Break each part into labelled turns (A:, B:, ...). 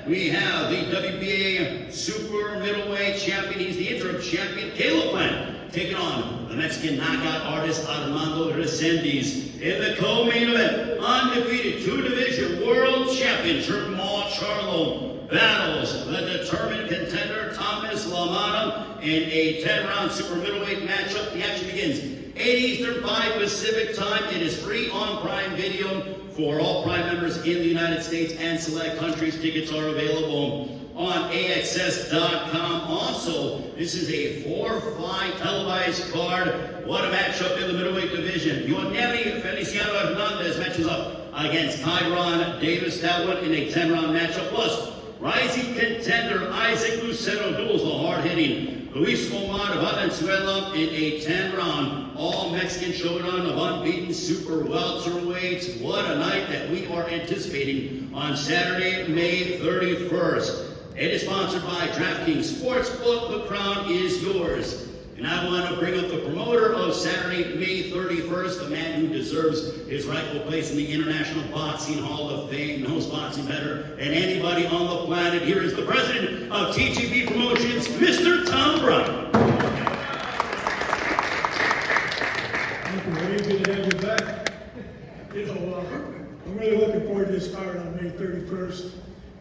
A: we have the WBA Super Middleweight Champion. He's the interim champion, Caleb Plant, taking on the Mexican knockout artist Armando Reséndiz. In the co-main event, undefeated two-division world champion Jermall Charlo battles the determined contender Lamanna in a 10-round super middleweight matchup. The action begins 8 Eastern, 5 Pacific time. It is free on Prime Video for all Prime members in the United States and select countries. Tickets are available on AXS.com. Also, this is a 4-fight televised card. What a matchup in the middleweight division. Yoneli Feliciano Hernandez matches up against Kyron Davis. That one in a 10-round matchup. Plus, rising contender Isaac Lucero duels the hard-hitting Luis Momar of Valenzuela in a 10-round all-Mexican showdown of unbeaten super welterweights. What a night that we are anticipating on Saturday, May 31st. It is sponsored by DraftKings Sportsbook. The crown is yours. And I want to bring up the promoter of Saturday, May 31st, the man who deserves his rightful place in the International Boxing Hall of Fame, knows boxing better than anybody on the planet. Here is the president of TGB Promotions, Mr. Tom Brown.
B: Thank you, Ray. Good to have you back. I'm really looking forward to this card on May 31st.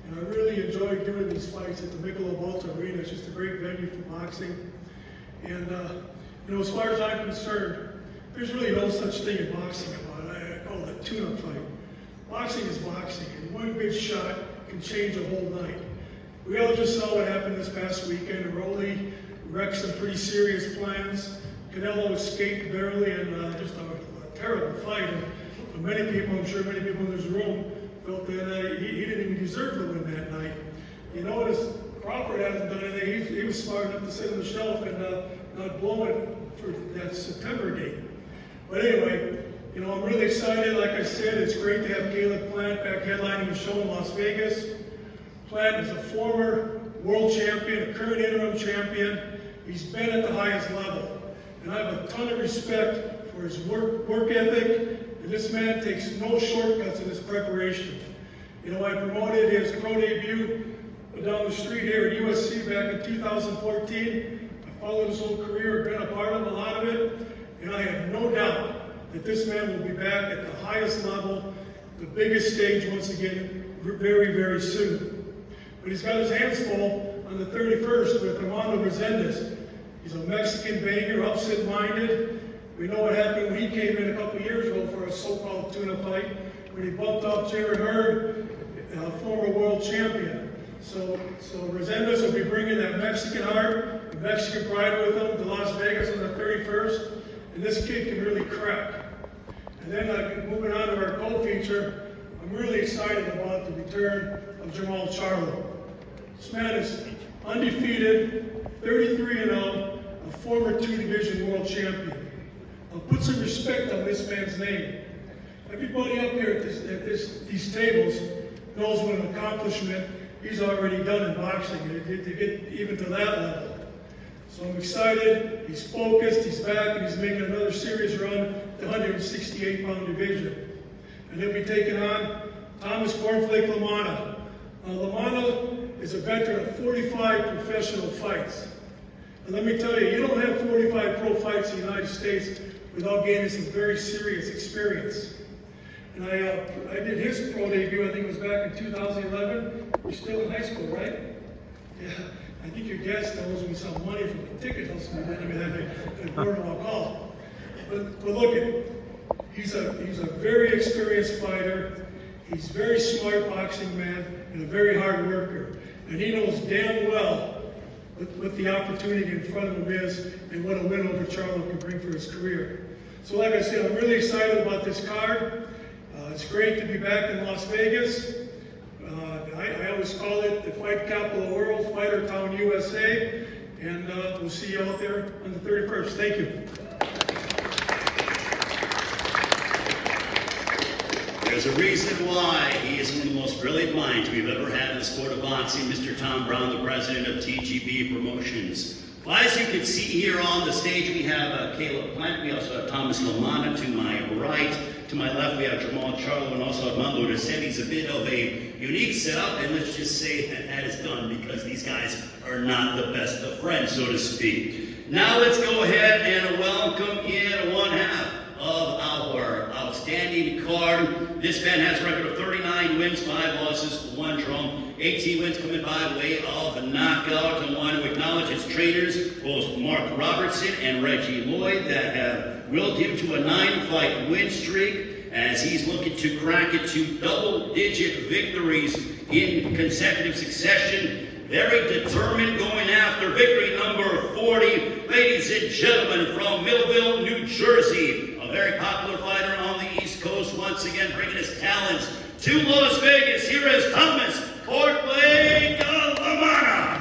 B: And I really enjoy doing these fights at the Michelob ULTRA Arena. It's just a great venue for boxing. And, as far as I'm concerned, there's really no such thing in boxing about it. I call it a tune-up fight. Boxing is boxing, and one good shot can change a whole night. We all just saw what happened this past weekend. Rolly wrecked some pretty serious plans. Canelo escaped barely, and just a terrible fight. And many people, I'm sure many people in this room, felt that he didn't even deserve to win that night. You notice Crawford hasn't done anything. He was smart enough to sit on the shelf and not blow it for that September date. But anyway, I'm really excited. Like I said, it's great to have Caleb Plant back headlining a show in Las Vegas. Plant is a former world champion, a current interim champion. He's been at the highest level. And I have a ton of respect for his work ethic. And this man takes no shortcuts in his preparation. I promoted his pro debut down the street here at USC back in 2014. I followed his whole career, been a part of a lot of it, and I have no doubt that this man will be back at the highest level, the biggest stage once again, very, very soon. But he's got his hands full on the 31st with Armando Reséndiz. He's a Mexican banger, upset-minded. We know what happened when he came in a couple of years ago for a so-called tune-up fight, when he bumped off Jared Hurd, former world champion. So Reséndiz will be bringing that Mexican heart, the Mexican pride with him to Las Vegas on the 31st, and this kid can really crack. And then moving on to our co-feature, I'm really excited about the return of Jermall Charlo. This man is undefeated, 33-0, a former two-division world champion. I'll put some respect on this man's name. Everybody up here at these tables knows what an accomplishment he's already done in boxing, to get even to that level. So I'm excited, he's focused, he's back, and he's making another serious run to the 168-pound division. And he'll be taking on Thomas Cornflake Lamanna. Lamanna is a veteran of 45 professional fights. And let me tell you, you don't have 45 pro fights in the United States without gaining some very serious experience. And I did his pro debut, I think it was back in 2011. You're still in high school, right? Yeah. I think your dad still owes me some money from the ticket. That boardwalk call. But look, he's a very experienced fighter. He's a very smart boxing man and a very hard worker. And he knows damn well what the opportunity in front of him is and what a win over Charlo can bring for his career. So like I said, I'm really excited about this card. It's great to be back in Las Vegas. I always call it the fight capital of the world, Fighter Town, USA. And we'll see you out there on the 31st. Thank you.
A: There's a reason why he is one of the most brilliant minds we've ever had in the sport of boxing, Mr. Tom Brown, the president of TGB Promotions. Well, as you can see here on the stage, we have Caleb Plant. We also have Thomas Lamanna to my right. To my left, we have Jermall Charlo and also Armando Reséndiz. A bit of a unique setup, and let's just say that is done because these guys are not the best of friends, so to speak. Now let's go ahead and welcome in one half of our outstanding card. This man has a record of 39 wins, 5 losses, 1 draw, 18 wins coming by way of knockout. I want to acknowledge his trainers, both Mark Robertson and Reggie Lloyd, that have willed him to a 9-fight win streak as he's looking to crack it to double-digit victories in consecutive succession. Very determined, going after victory number 40. Ladies and gentlemen, from Millville, New Jersey, a very popular fighter on the East Coast, once again bringing his talents to Las Vegas. Here is Thomas Cornflake Lamanna.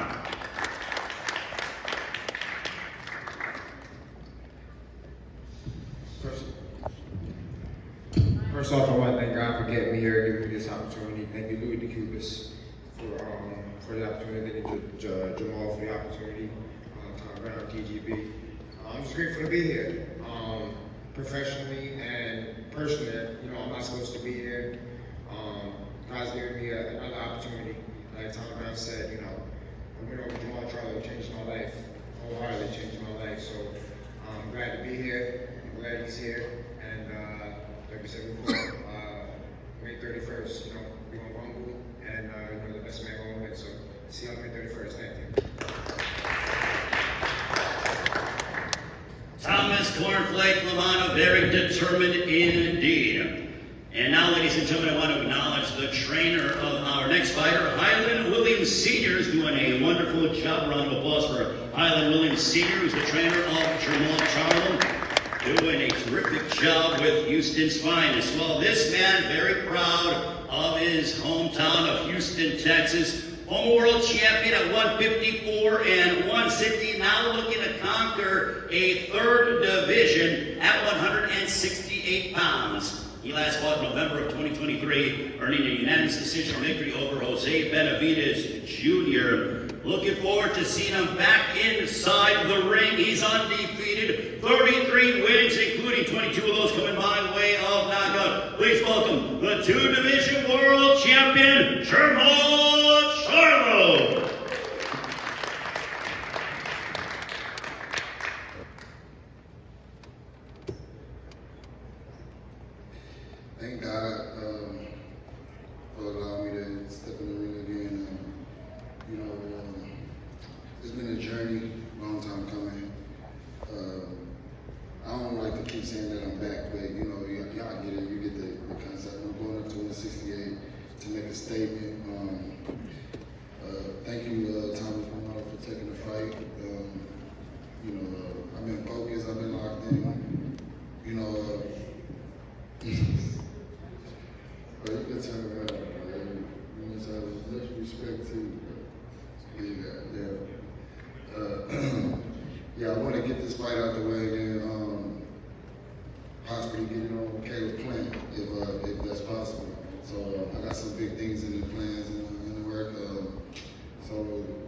C: First off, I want to thank God for getting me here, giving me this opportunity. Thank you, Louis DeCubas, for the opportunity, Jermall for the opportunity, Tom Brown, TGB. I'm just grateful to be here. Professionally and personally, I'm not supposed to be here. God's given me another opportunity. Like Tom Brown said, I went over Jermall Charlo, changed my life, wholeheartedly changed my life. So I'm glad to be here. I'm glad he's here. And like we said before, May 31st, we're going to rumble, and the best man going to win. So see you on May 31st. Thank you.
A: Thomas Cornflake Lamanna, very determined indeed. And now, ladies and gentlemen, I want to acknowledge the trainer of our next fighter, Highland Williams Sr. is doing a wonderful job. Round of applause for Highland Williams Sr., who's the trainer of Jermall Charlo, doing a terrific job with Houston's finest. Well, this man, very proud of his hometown of Houston, Texas. Former world champion at 154 and 160, now looking to conquer a third division at 168 pounds. He last fought in November of 2023, earning a unanimous decision victory over Jose Benavidez Jr. Looking forward to seeing him back inside the ring. He's undefeated, 33 wins, including 22 of those coming by way of knockout. Please welcome the 2-division world champion, Jermall Charlo.
D: Thank God for allowing me to step in the ring again. It's been a journey, long time coming. I don't like to keep saying that I'm back, but y'all get it. You get the concept. I'm going up to 168 to make a statement. Thank you, Thomas Armando, for taking the fight. I've been focused. I've been locked in. But you can turn around, man. You must have as much respect too. Yeah, I want to get this fight out the way, then possibly get it on Caleb Plant if that's possible. So I got some big things in the plans and in the work. So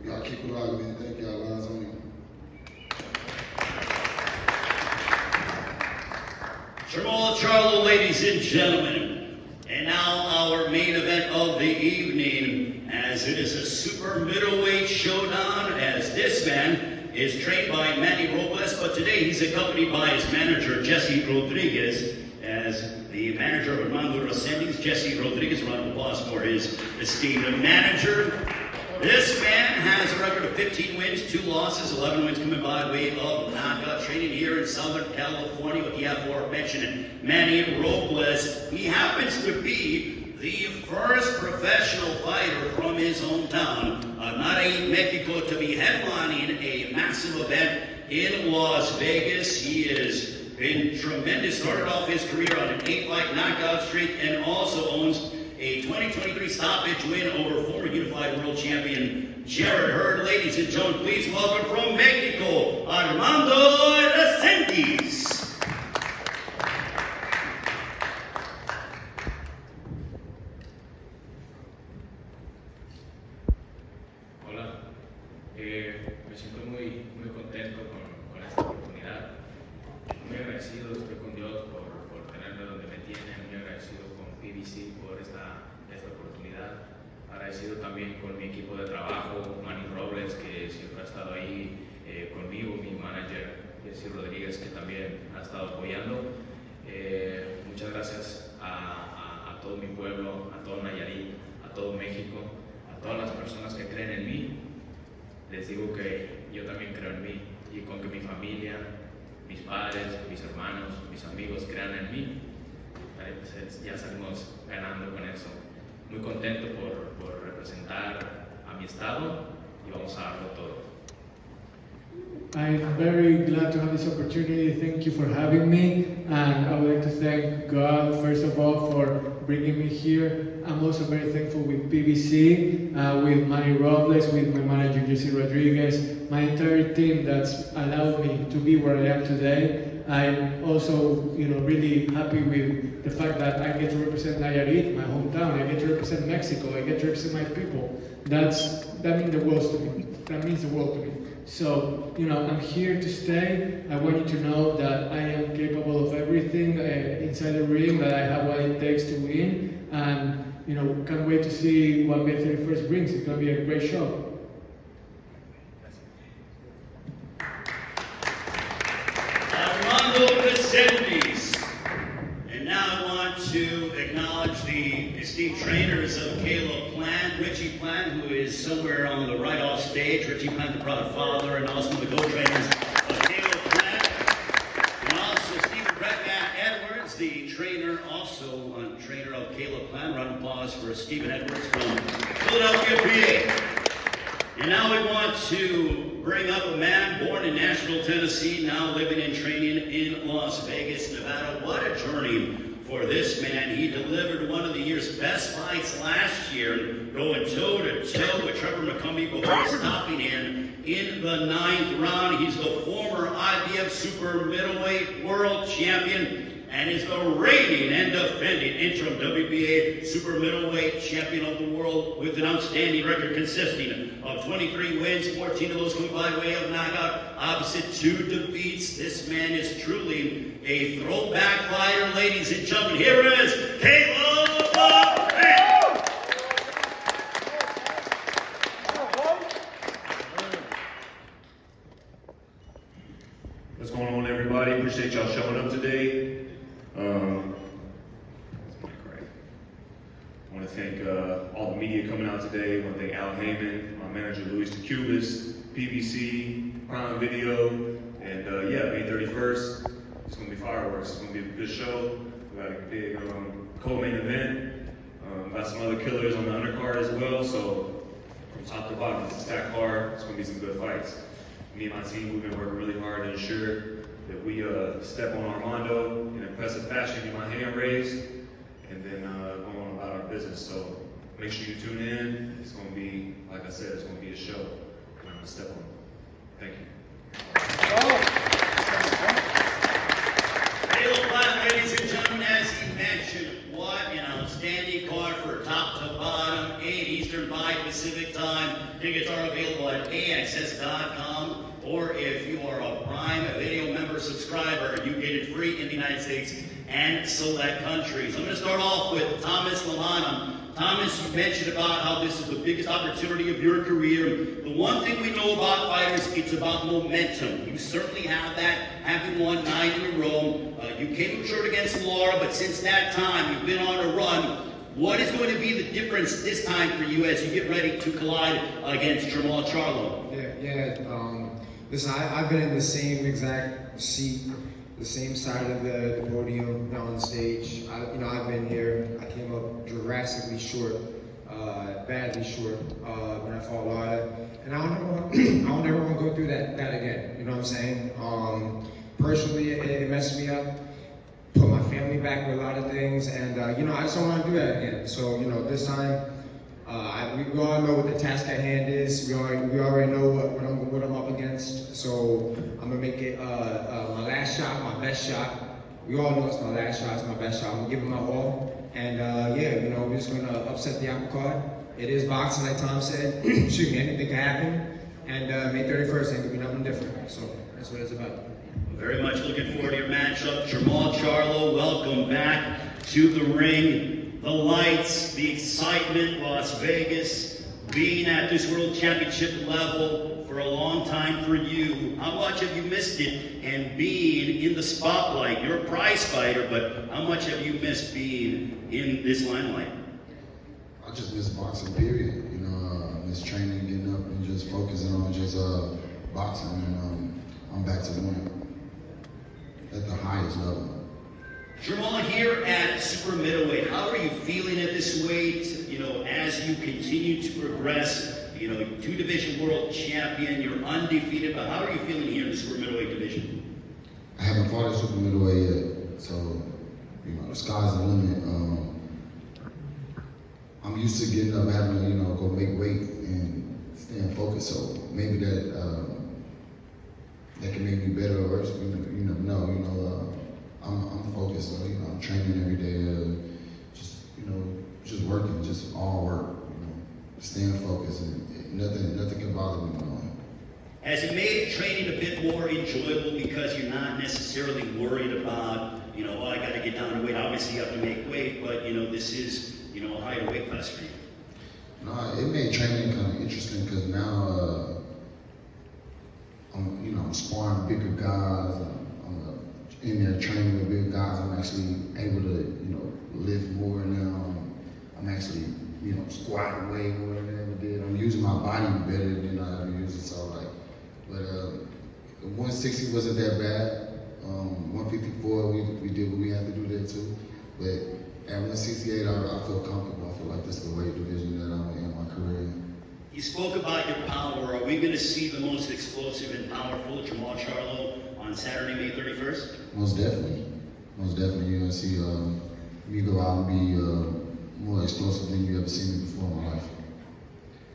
D: y'all keep it locked, man. Thank y'all. Lines on you.
A: Jermall Charlo, ladies and gentlemen. And now our main event of the evening, as it is a super middleweight showdown, as this man is trained by Manny Robles, but today he's accompanied by his manager, Jesse Rodriguez, as the manager of Armando Reséndiz. Jesse Rodriguez, round of applause for his esteemed manager. This man has a record of 15 wins, 2 losses, 11 wins coming by way of knockout, training here in Southern California with the aforementioned Manny Robles. He happens to be the first professional fighter from his hometown, Monterrey, Mexico, to be headlining a massive event in Las Vegas. He has been tremendous, started off his career on an 8-fight knockout streak and also owns a 2023 stoppage win over former unified world champion Jared Hurd. Ladies and gentlemen, please welcome from Mexico, Armando Reséndiz.
E: Hola, me siento muy contento con esta oportunidad. Muy agradecido, estoy con Dios por tenerme donde me tienen. agradecido con PBC por esta oportunidad, agradecido también con mi equipo de trabajo, Manny Robles, que siempre ha estado ahí conmigo, mi manager, Rodríguez, que también ha estado apoyando. Muchas gracias a todo mi pueblo, a todo Nayarit, a todo México, a todas las personas que creen en mí. Les digo que yo también creo en mí, y con que mi familia, mis padres, mis hermanos, mis amigos crean en mí, pues ya salimos ganando con eso. Muy contento por representar a mi estado y vamos a darlo todo.
F: I'm very glad to have this opportunity. Thank you for having me, and I would like to thank God first of all for bringing me here. I'm also very thankful with PBC, with Manny Robles, with my manager Jermall Rodriguez, my entire team that's allowed me to be where I am today. I'm also, really happy with the fact that I get to represent Nayarit, my hometown. I get to represent Mexico. I get to represent my people. That means the world to me. That means the world to me. So, I'm here to stay. I want you to know that I am capable of everything inside the ring, that I have what it takes to win, and, can't wait to see what May 31st brings. It's going to be a great show.
A: Armando Reséndiz. And now I want to acknowledge the esteemed trainers of Caleb Plant, Richie Plant, who is somewhere on the right off stage. Richie Plant, the proud father, and also the co-trainers of Caleb Plant. And also Stephen Breckman Edwards, the trainer, trainer of Caleb Plant. Round of applause for Stephen Edwards from Philadelphia, PA. And now we want to bring up a man born in Nashville, Tennessee, now living and training in Las Vegas, Nevada. What a journey for this man. He delivered one of the year's best fights last year, going toe-to-toe with Trevor McCumbee before stopping in the 9th round. He's the former IBF Super Middleweight World Champion and is the reigning and defending interim WBA Super Middleweight Champion of the world with an outstanding record consisting of 23 wins, 14 of those coming by way of knockout, opposite 2 defeats. This man is truly a throwback fighter, ladies and gentlemen. Here is Caleb Plant.
G: What's going on, everybody? Appreciate y'all showing up today. I want to thank all the media coming out today. I want to thank Al Heyman, my manager Luis DeCubis, PBC, Prime Video, and May 31st, it's going to be fireworks. It's going to be a good show. We got a big co-main event. Got some other killers on the undercard as well. So from top to bottom, it's a stacked card. It's going to be some good fights. Me and my team, we've been working really hard to ensure that we step on Armando in impressive fashion, get my hand raised, and then go on about our business. So make sure you tune in. It's going to be, like I said, it's going to be a show. And I'm going to step on it. Thank you.
A: Caleb Plant, ladies and gentlemen, as he mentioned, what an outstanding card for top to bottom, 8 Eastern, 5 Pacific time. Tickets are available at AXS.com, or if you are a Prime Video member subscriber, you get it free in the United States and select countries. I'm going to start off with Thomas Lamanna. Thomas, you mentioned about how this is the biggest opportunity of your career. The one thing we know about fighters, it's about momentum. You certainly have that, having won 9 in a row. You came short against Laura, but since that time, you've been on a run. What is going to be the difference this time for you as you get ready to collide against Jermall Charlo?
C: Listen, I've been in the same exact seat, the same side of the podium, on the stage. I've been here. I came up drastically short, badly short when I fought Laura, and I don't ever want to go through that again. You know what I'm saying? Personally, it messed me up. Put my family back with a lot of things, and I just don't want to do that again. So this time, we all know what the task at hand is. We already know what I'm up against. So I'm gonna make it my last shot, my best shot. We all know it's my last shot, it's my best shot. I'm gonna give it my all, and we're just gonna upset the apple cart. It is boxing, like Tom said. Shoot, anything can happen, and May 31st ain't gonna be nothing different. So that's what it's about.
A: Very much looking forward to your matchup. Jermall Charlo, welcome back to the ring, the lights, the excitement, Las Vegas, being at this World Championship level for a long time for you. How much have you missed it and being in the spotlight? You're a prize fighter, but how much have you missed being in this limelight?
D: I just miss boxing, period. You know, miss training, getting up and just focusing on just boxing, and I'm back to winning at the highest level.
A: Jermall, here at super middleweight, how are you feeling at this weight? You know, as you continue to progress, you know, 2-division world champion, you're undefeated, but how are you feeling here in the super middleweight division?
D: I haven't fought at super middleweight yet, so you know the sky's the limit. I'm used to getting up, having to go make weight and staying focused. So maybe that that can make me better or worse. You never know. I'm focused. So, I'm training every day. Just working, just all work. Staying focused, and nothing can bother me.
A: Has it made training a bit more enjoyable because you're not necessarily worried about, oh, I got to get down to weight. Obviously, you have to make weight, but this is, a higher weight class for you.
D: No, it made training kind of interesting because now I'm sparring bigger guys. I'm in there training with bigger guys. I'm actually able to, lift more now. I'm actually, squatting way more than I ever did. I'm using my body better than I ever used it. So but 160 wasn't that bad. 154, we did what we had to do there too. But at 168, I feel comfortable. I feel like this is the weight division that I'm in my career.
A: You spoke about your power. Are we going to see the most explosive and powerful Jermall Charlo on Saturday, May 31st?
D: Most definitely. You're going to see me go out and be more explosive than you ever seen me before in my life.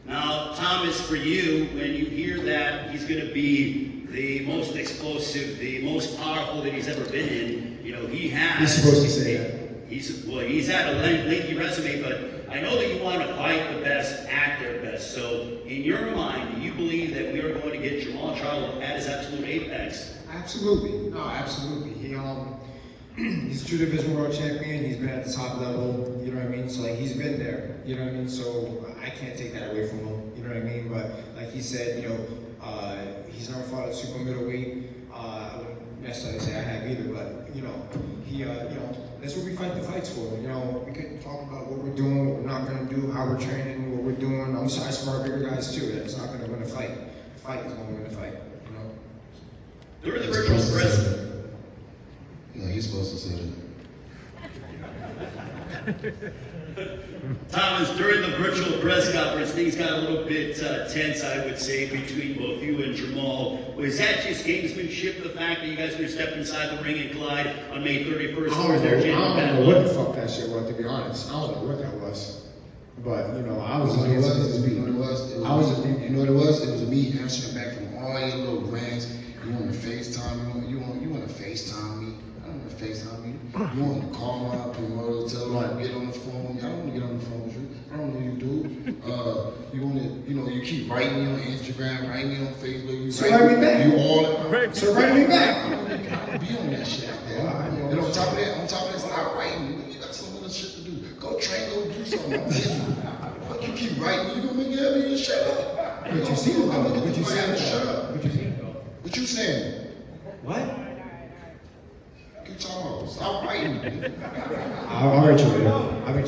A: Now, Thomas, for you, when you hear that he's going to be the most explosive, the most powerful that he's ever been in, he has.
C: You're supposed to say that.
A: He's had a lengthy resume, but I know that you want to fight the best, act their best. So, in your mind, do you believe that we are going to get Jermall Charlo at his absolute apex?
C: Absolutely. No, absolutely. He's a 2-division world champion. He's been at the top level. You know what I mean? So he's been there. You know what I mean? So I can't take that away from him. You know what I mean? But like he said, he's never fought at super middleweight. I wouldn't necessarily say I have either, but that's what we fight the fights for. We can talk about what we're doing, what we're not going to do, how we're training, what we're doing. I'm sorry for our bigger guys too. That's not going to win a fight. The fight is going to win the fight.
A: During the virtual press.
D: Yeah, he's supposed to say
A: that. Thomas, during the virtual press conference, things got a little bit tense, I would say, between both you and Jermall. Was that just gamesmanship, the fact that you guys were going to step inside the ring and collide on May 31st?
C: I don't know what the fuck that shit was, to be honest. I don't know what that was. But, I was
D: You know what it was? It was me answering back from all your little rants. You want to FaceTime? You want to FaceTime me? I don't want to FaceTime me. You want to call my promoter, tell him to get on the phone? I don't want to get on the phone with you. I don't know you do. You want to, you keep writing me on Instagram, writing me on Facebook.
C: So write me back.
D: You all.
C: So write me back.
D: I don't be on that shit. And on top of that, stop writing. You got some other shit to do. Go train, go do something. I'm busy. Fuck, you keep writing. You gonna make it happen? You shut up.
C: But you see it though. But you see it.
D: Shut up.
C: But you see it though.
D: What you saying?
C: What?
D: Keep talking about. Stop writing.
C: I'll write you later.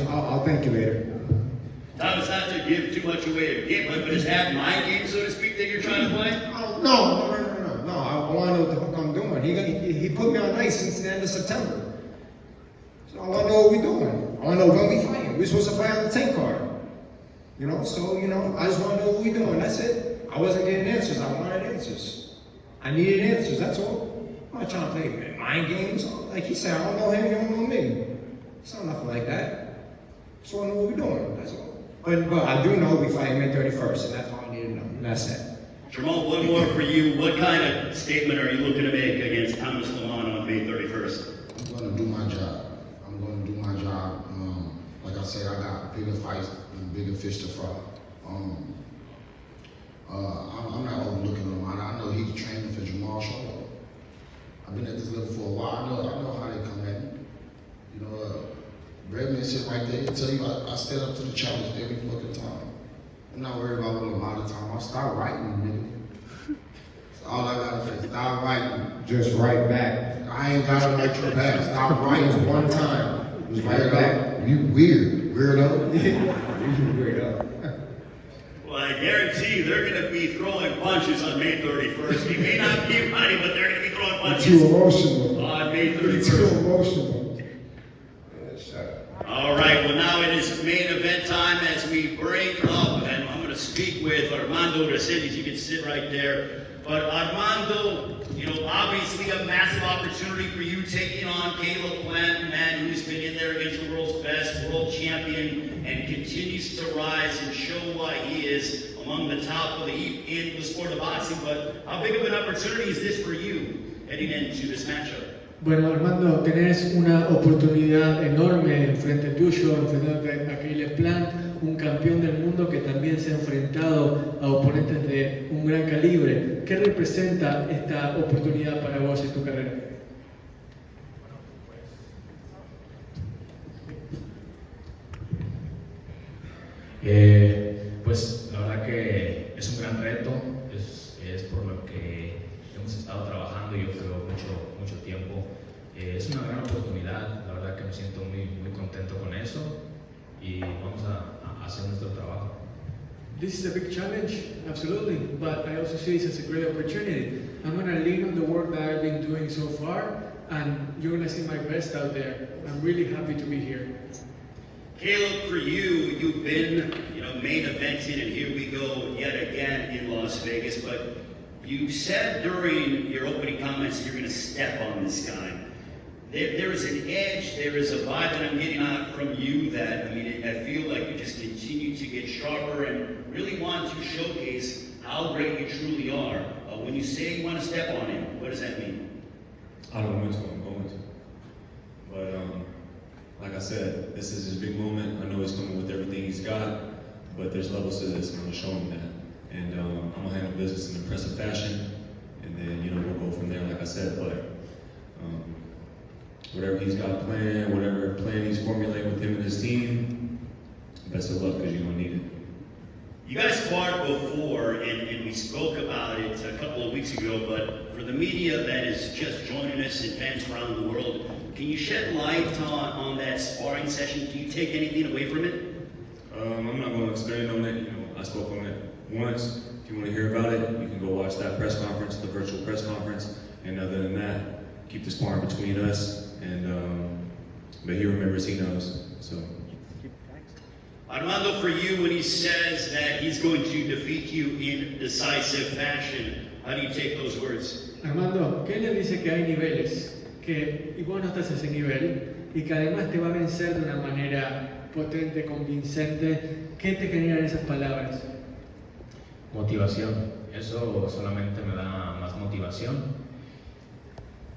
C: I'll thank you later.
A: Thomas, not to give too much away of gameplay, but is that mind game, so to speak, that you're trying to play?
C: No. I want to know what the fuck I'm doing. He put me on ice since the end of September. So I want to know what we're doing. I want to know when we fighting. We're supposed to fight on the 10 card. So I just want to know what we're doing. That's it. I wasn't getting answers. I wanted answers. I needed answers. That's all. I'm not trying to play mind games. Like he said, I don't know him. You don't know me. It's not nothing like that. Just want to know what we're doing. That's all. But I do know we fight May 31st, and that's all I need to know. And that's it.
A: Jermall, one more for you. What kind of statement are you looking to make against Thomas Lamanna on May 31st?
D: I'm going to do my job. Like I said, I got bigger fights and bigger fish to fry. I'm not overlooking Lamanna. I know he's training for Jermall Charlo. I've been at this level for a while. I know how they come at me. they can tell you I stand up to the challenge every fucking time. I'm not worried about what Lamanna time. I'll start writing, nigga. That's all I gotta say. Stop writing.
C: Just write back.
D: I ain't gotta write your back. Stop writing.
C: Just one time. Just write back.
D: You weird, weirdo.
C: Weirdo.
A: Well, I guarantee you they're going to be throwing punches on May 31st. He may not be money, but they're going to be throwing punches
H: Too emotional.
A: on May
H: It's too
A: 31st.
H: emotional.
A: All right, well now it is main event time as we bring up, and I'm going to speak with Armando Reséndiz. You can sit right there. But Armando, obviously a massive opportunity for you taking on Caleb Plant, a man who's been in there against the world's best, world champion, and continues to rise and show why he is among the top of the heap in the sport of boxing. But how big of an opportunity is this for you heading into this matchup?
F: Bueno, Armando, tenés una oportunidad enorme enfrente tuyo, enfrentándote a Caleb Plant, un campeón del mundo que también se ha enfrentado a oponentes de un gran calibre. ¿Qué representa esta oportunidad para vos en tu carrera?
E: Pues la verdad que es un gran reto, es por lo que hemos estado trabajando yo creo mucho tiempo. Es una gran oportunidad, la verdad que me siento muy contento con eso y vamos a hacer nuestro trabajo.
F: This is a big challenge, absolutely, but I also see this as a great opportunity. I'm going to lean on the work that I've been doing so far, and you're going to see my best out there. I'm really happy to be here.
A: Caleb, for you, you've been, main eventing, and here we go yet again in Las Vegas. But you said during your opening comments you're going to step on this guy. There is an edge, there is a vibe that I'm getting out from you that, I feel like you just continue to get sharper and really want to showcase how great you truly are. When you say you want to step on him, what does that mean?
G: I don't know when I'm going to. But like I said, this is his big moment. I know he's coming with everything he's got, but there's levels to this, and I'm going to show him that. And I'm going to handle business in an impressive fashion, and then, we'll go from there, like I said. But whatever he's got planned, whatever plan he's formulating with him and his team, best of luck, because you're going to need it.
A: You guys sparred before, and we spoke about it a couple of weeks ago, but for the media that is just joining us and fans around the world, can you shed light on that sparring session? Do you take anything away from it?
G: I'm not going to expand on it. I spoke on it once. If you want to hear about it, you can go watch that press conference, the virtual press conference. And other than that, keep the sparring between us. And but he remembers, he knows. So.
A: Armando, for you, when he says that he's going to defeat you in decisive fashion, how do you take those words?
F: Armando, ¿qué le dice que hay niveles? Y vos no estás a ese nivel, y que además te va a vencer de una manera potente, convincente. ¿Qué te generan esas palabras?
E: Motivación, eso solamente me da más motivación.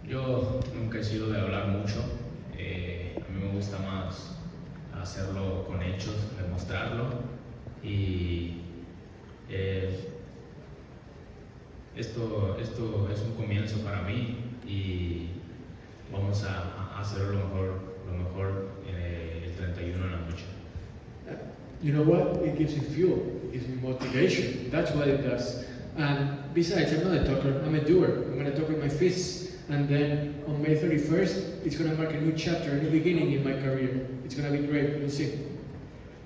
E: Yo nunca he sido de hablar mucho, a mí me gusta más hacerlo con hechos, demostrarlo, y esto es un comienzo para mí y vamos a hacer lo mejor el 31 en la noche.
F: You know what? It gives me fuel, it gives me motivation. That's what it does. And besides, I'm not a talker, I'm a doer. I'm going to talk with my fists. And then on May 31st, it's going to mark a new chapter, a new beginning in my career. It's going to be great, you'll see.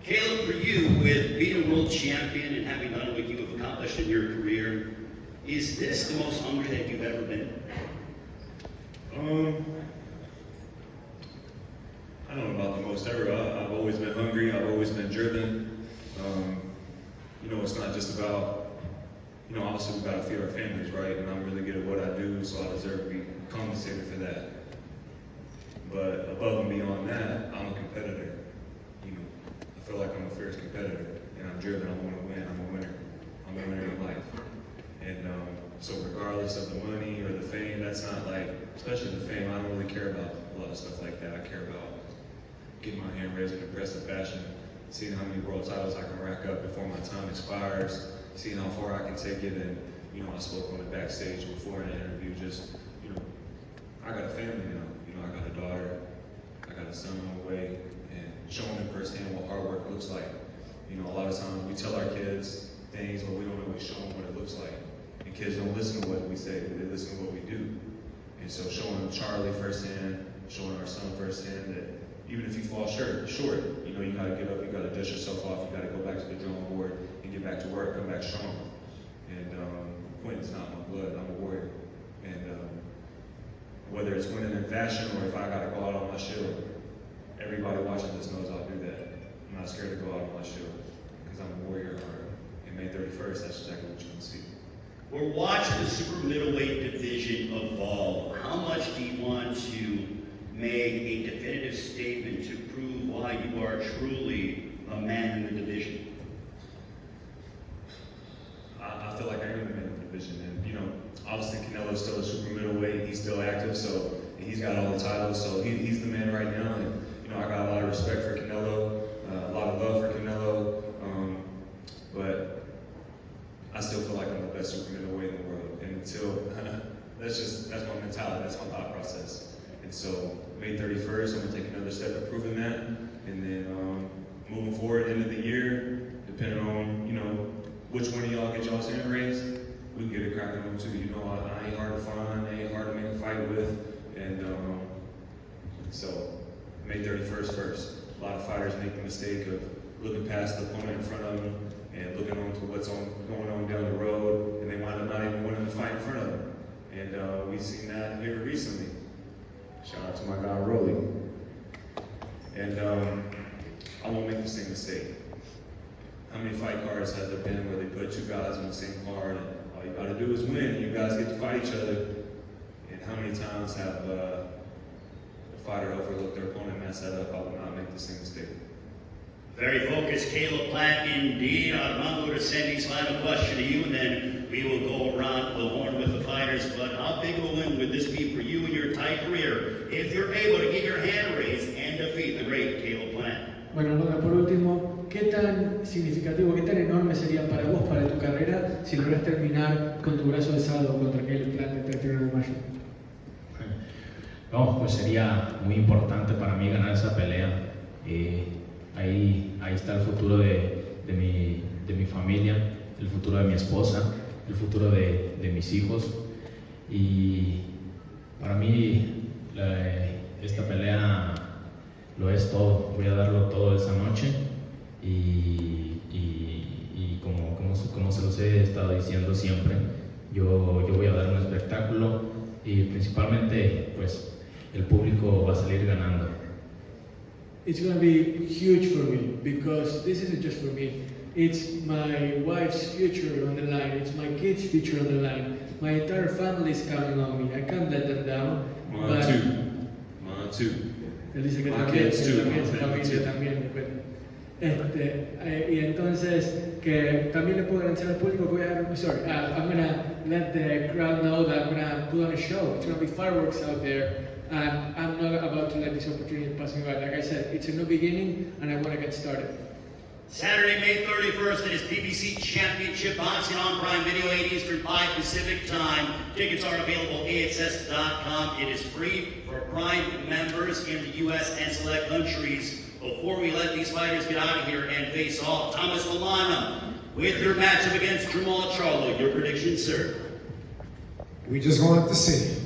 A: Caleb, for you, with being a world champion and having done what you have accomplished in your career, is this the most hungry that you've ever been?
G: I don't know about the most ever. I've always been hungry. I've always been driven. It's not just about, obviously we've got to feed our families, right? And I'm really good at what I do, so I deserve to be compensated for that. But above and beyond that, I'm a competitor. I feel like I'm a fierce competitor, and I'm driven. I want to win. I'm a winner. I'm a winner in life. And so regardless of the money or the fame, that's not like, especially the fame, I don't really care about a lot of stuff like that. I care about getting my hand raised in impressive fashion, seeing how many world titles I can rack up before my time expires, seeing how far I can take it. And, I spoke on the backstage before in the interview, I got a family now. I got a daughter, I got a son on the way, and showing them firsthand what hard work looks like. You know, a lot of times we tell our kids things, but we don't always show them what it looks like. And kids don't listen to what we say, they listen to what we do. And so showing Charlie firsthand, showing our son firsthand that even if you fall short, you know, you gotta get up, you gotta dust yourself off, you gotta go back to the drawing board and get back to work, come back strong. And Quentin's not my blood, I'm a warrior. And whether it's winning in fashion or if I gotta go out on my shield, everybody watching this knows I'll do that. I'm not scared to go out on my shield because I'm a warrior at heart. And May 31st, that's exactly what you're gonna see.
A: We're watching the super middleweight division evolve. How much do you want to make a definitive statement to prove why you are truly a man in the division?
G: I feel like I am the man of the division, and you know, obviously Canelo's still a super middleweight. He's still active, so he's got all the titles. So he's the man right now, and you know, I got a lot of respect for Canelo, a lot of love for Canelo, but I still feel like I'm the best super middleweight in the world. And until that's my mentality, that's my thought process. And so May 31st, I'm gonna take another step of proving that, and then moving forward, end of the year, depending on, you know, which one of y'all get y'all's in race, we can get it cracking on too. You know, I ain't hard to find, I ain't hard to make a fight with, and so May 31st first. A lot of fighters make the mistake of looking past the opponent in front of them and looking on to what's going on down the road, and they wind up not even winning the fight in front of them. And we've seen that here recently. Shout out to my guy Rolly. And I won't make the same mistake. How many fight cards has there been where they put two guys on the same card and all you gotta do is win and you guys get to fight each other? And how many times have the fighter overlooked their opponent, messed that up? I will not make the same mistake.
A: Very focused, Caleb Platt indeed. Armando Reséndiz, final question to you, and then we will go around the horn with the fighters. But how big of a win would this be for you in your tight career if you're able to get your hand raised and defeat the great Caleb Platt?
F: Bueno, Armando, por último, ¿qué tan significativo, qué tan enorme sería para vos, para tu carrera, si logras terminar con tu brazo alzado contra Caleb Platt el 31 de mayo?
H: No, pues sería muy importante para mí ganar esa pelea. Ahí está el futuro de mi familia, el futuro de mi esposa, el futuro de mis hijos. Y para mí esta pelea lo es todo. Voy a darlo todo esa noche y como se los he estado diciendo siempre, yo voy a dar un espectáculo y principalmente pues el público va a salir ganando.
F: It's going to be huge for me because this isn't just for me. It's my wife's future on the line. It's my kids' future on the line. My entire family is counting on me. I can't let them down.
G: Mine too.
F: Él dice que
G: My
F: también,
G: kids too, my
F: su
G: family
F: familia
G: too.
F: también. Y entonces que también le puedo garantizar al público que voy a dar. I'm gonna let the crowd know that I'm gonna put on a show. It's gonna be fireworks out there. And I'm not about to let this opportunity pass me by. Like I said, it's a new beginning, and I want to get started.
A: Saturday, May 31st, it is PBC Championship Boxing on Prime Video, 8 Eastern, 5 Pacific Time. Tickets are available at AXS.com. It is free for Prime members in the U.S. and select countries. Before we let these fighters get out of here and face off, Thomas Lamanna, with your matchup against Jermall Charlo, your prediction, sir?
C: We just gonna have to see.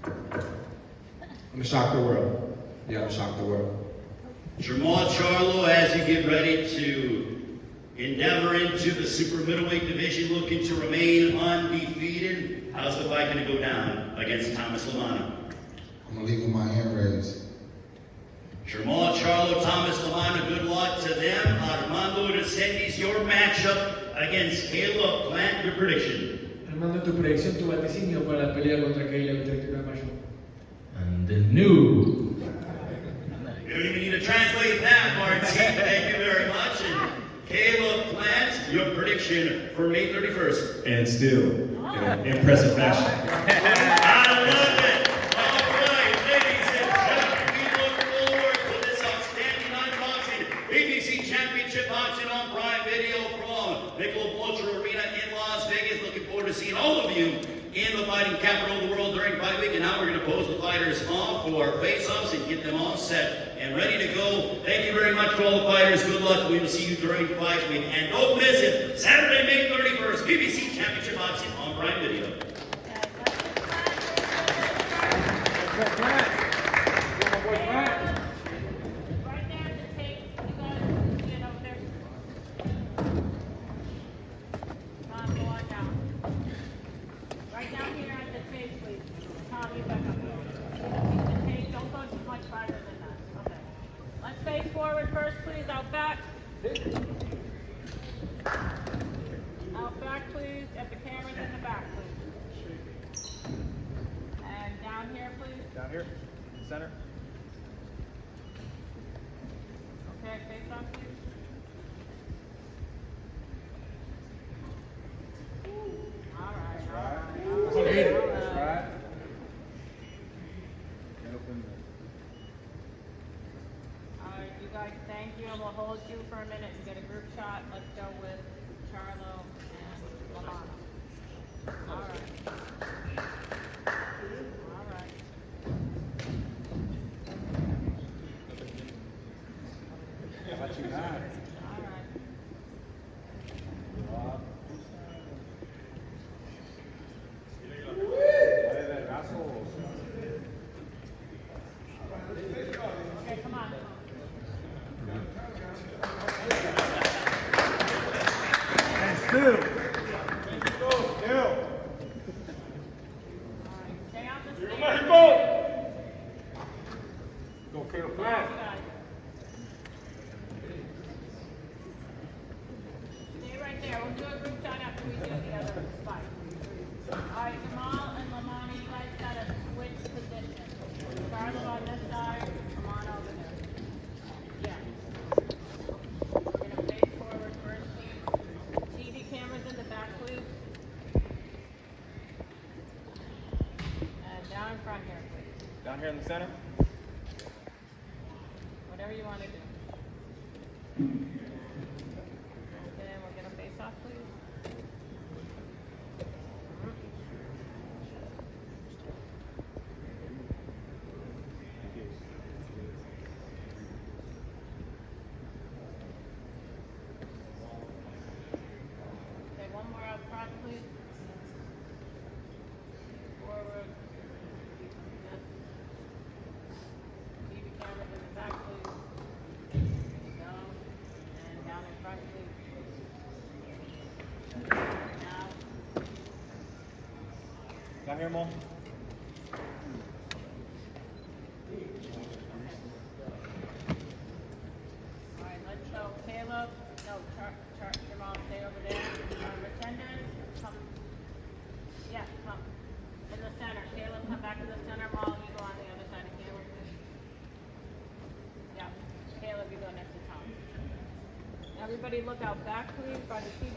C: I'm gonna shock the world. Yeah, I'm gonna shock the world.
A: Jermall Charlo, as you get ready to endeavor into the super middleweight division, looking to remain undefeated. How's the fight going to go down against Thomas Lamanna?
D: I'm gonna leave with my hand raised.
A: Jermall Charlo, Thomas Lamanna, good luck to them. Armando Reséndiz, your matchup against Caleb Platt, your prediction.
F: Armando, tu predicción, tu vaticinio para la pelea contra Caleb el 31 de mayo.
H: And the new.
A: You don't even need to translate that, Martin. Thank you very much. And Caleb Platt, your prediction for May 31st.
G: And still, in impressive fashion.
A: I love it. All right, ladies and gentlemen, we look forward to this outstanding night of boxing. PBC Championship Boxing on Prime Video from Michelob ULTRA Arena in Las Vegas. Looking forward to seeing all of you in the fighting capital of the world during fight week. And now we're going to pose the fighters on for face-offs and get them all set and ready to go. Thank you very much for all the fighters. Good luck. We will see you during fight week. And don't miss it, Saturday, May 31st, PBC Championship Boxing on Prime Video.
I: Right there at the tape, you guys get over there. Come on, go on down. Right down here at the tape, please. Tom, you back up here. The tape, don't go too much farther than that. Okay. Let's face forward first, please. Out back. Out back, please. At the cameras in the back, please. And down here, please.
J: Down here, center.
I: Okay, face off, please. All right.
J: Right.
I: All right, you guys, thank you, and we'll hold you for a minute and get a group shot. Let's go with Charlo and Lamanna. All right. All right.
J: How about you guys?
I: All right. Okay, come on.
J: Still.
I: All right, stay on the stage.
J: Go, Caleb,
I: You guys. Stay right there. We'll do a group shot after we do the other fight. All right, Jermall and Lamanna, you guys gotta switch positions. Charlo on this side, Lamanna over there. Yeah. We're gonna face forward first, please. TV cameras in the back, please. And down in front here, please.
J: Down here in the center.
I: Whatever you want to do. Okay, and we're gonna face off, please. Okay, one more out front, please. Forward. Yes. TV cameras in the back, please. There you go. And down in front, please. Now.
J: Down here, Mo.
I: All right, let's go. Caleb, no, Jermall, stay over there. Resendiz, come. Yeah, come. In the center. Caleb, come back in the center. Maul, you go on the other side of Caleb. Yeah. Caleb, you go next to Tom. Everybody look out back, please, by the TV.